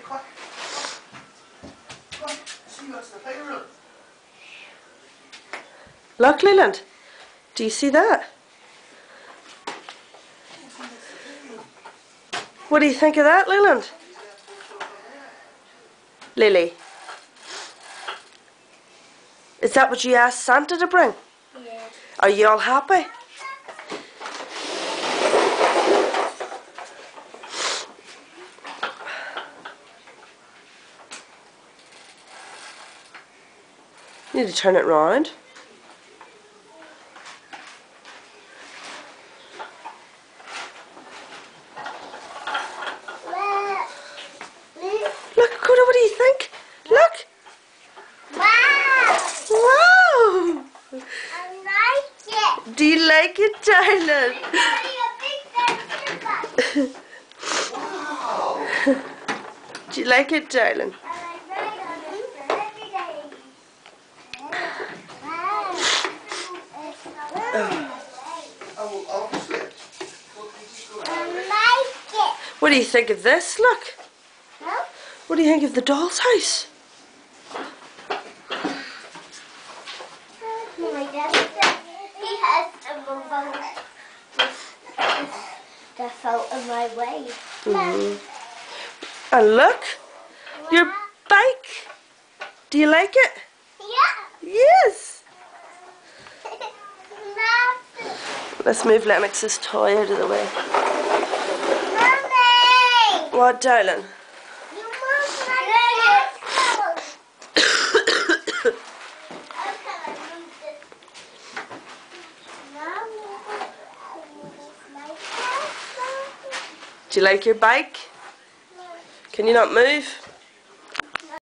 quick. Come on, see what's the playroom. Look, Leland. Do you see that? What do you think of that, Leland? Lily. Is that what you asked Santa to bring? Yeah. Are you all happy? You need to turn it round. Look, Coda, what do you think? Look! Wow! Wow! I like it. Do you like it, darling? Wow! Do you like it, darling? Obviously. What do you think of this? Look! Huh? What do you think of the doll's house? He has to move on. That's out of my way. And look! Your bike! Do you like it? Yeah. Yes! Mommy. Let's move Lennox's toy out of the way. Mommy. What, darling? You moved my bicycle. Do you like your bike? Can you not move?